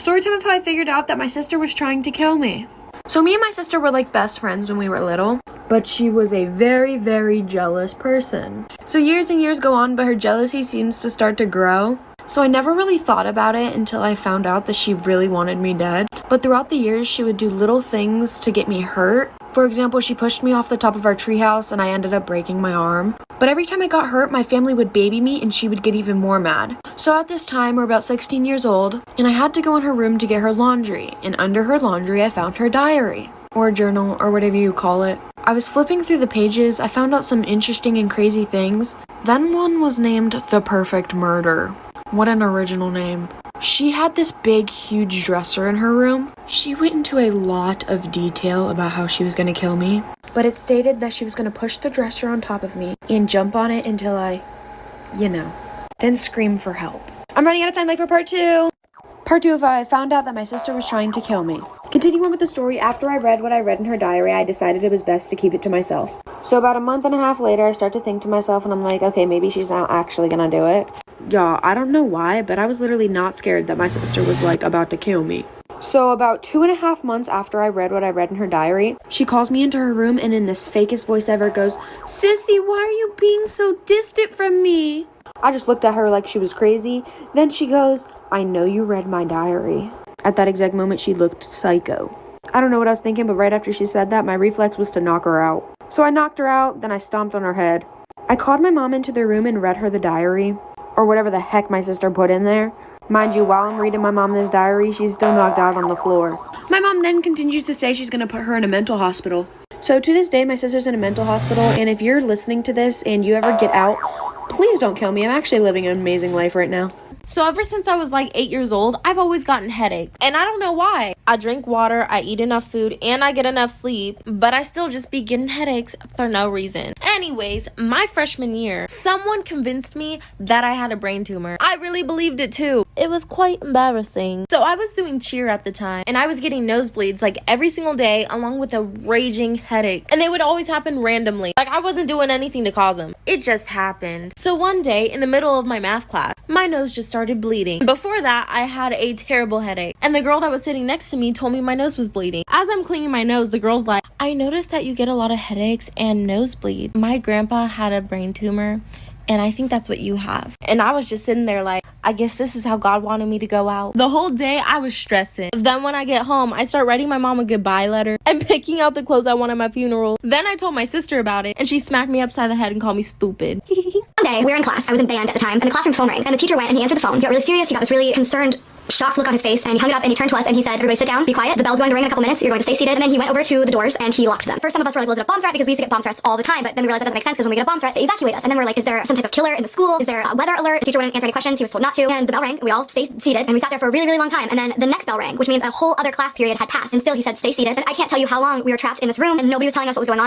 Story time of how I figured out that my sister was trying to kill me. So me and my sister were like best friends when we were little, but she was a very, very jealous person. So years and years go on, but her jealousy seems to start to grow. So I never really thought about it until I found out that she really wanted me dead. But throughout the years, she would do little things to get me hurt. For example, she pushed me off the top of our treehouse and I ended up breaking my arm. But every time I got hurt, my family would baby me and she would get even more mad. So at this time, we're about 16 years old, and I had to go in her room to get her laundry. And under her laundry, I found her diary, or journal, or whatever you call it. I was flipping through the pages, I found out some interesting and crazy things. Then one was named The Perfect Murder. What an original name. She had this big, huge dresser in her room. She went into a lot of detail about how she was going to kill me, but it stated that she was going to push the dresser on top of me and jump on it until I, then scream for help. I'm running out of time, like for part 2. Part 2 of how I found out that my sister was trying to kill me. Continuing with the story, after I read what I read in her diary, I decided it was best to keep it to myself. So about a month and a half later, I start to think to myself, and I'm like, okay, maybe she's not actually gonna do it. Y'all, I don't know why, but I was literally not scared that my sister was like about to kill me. So about 2.5 months after I read what I read in her diary, she calls me into her room and in this fakest voice ever goes, "Sissy, why are you being so distant from me?" I just looked at her like she was crazy. Then she goes, "I know you read my diary." At that exact moment, she looked psycho. I don't know what I was thinking, but right after she said that, my reflex was to knock her out. So I knocked her out, then I stomped on her head. I called my mom into the room and read her the diary, or whatever the heck my sister put in there. Mind you, while I'm reading my mom this diary, she's still knocked out on the floor. My mom then continues to say she's gonna put her in a mental hospital. So to this day, my sister's in a mental hospital, and if you're listening to this and you ever get out, please don't kill me. I'm actually living an amazing life right now. So ever since I was like 8 years old, I've always gotten headaches. And I don't know why. I drink water, I eat enough food, and I get enough sleep, but I still just be getting headaches for no reason. Anyways, my freshman year, someone convinced me that I had a brain tumor. I really believed it too. It was quite embarrassing. So I was doing cheer at the time, and I was getting nosebleeds like every single day along with a raging headache. And they would always happen randomly. Like I wasn't doing anything to cause them. It just happened. So one day in the middle of my math class, my nose just started bleeding. Before that, I had a terrible headache, and the girl that was sitting next to me told me my nose was bleeding. As I'm cleaning my nose, the girl's like, "I noticed that you get a lot of headaches and nosebleeds. My grandpa had a brain tumor, and I think that's what you have." And I was just sitting there like, I guess this is how God wanted me to go out. The whole day I was stressing. Then when I get home, I start writing my mom a goodbye letter and picking out the clothes I want at my funeral. Then I told my sister about it, and she smacked me upside the head and called me stupid. One day, we were in class. I was in band at the time, and the classroom phone rang. And the teacher went and he answered the phone. He got really serious. He got this really concerned, shocked look on his face, and he hung it up and he turned to us and he said, "Everybody sit down, be quiet. The bell's going to ring in a couple minutes. You're going to stay seated." And then he went over to the doors and he locked them. First, some of us were like, was it a bomb threat? Because we used to get bomb threats all the time. But then we realized that doesn't make sense because when we get a bomb threat, they evacuate us. And then we're like, is there some type of killer in the school? Is there a weather alert? The teacher wouldn't answer any questions. He was told not to. And the bell rang. We all stayed seated and we sat there for a really, really long time. And then the next bell rang, which means a whole other class period had passed. And still he said, "Stay seated." But I can't tell you how long we were trapped in this room and nobody was telling us what was going on.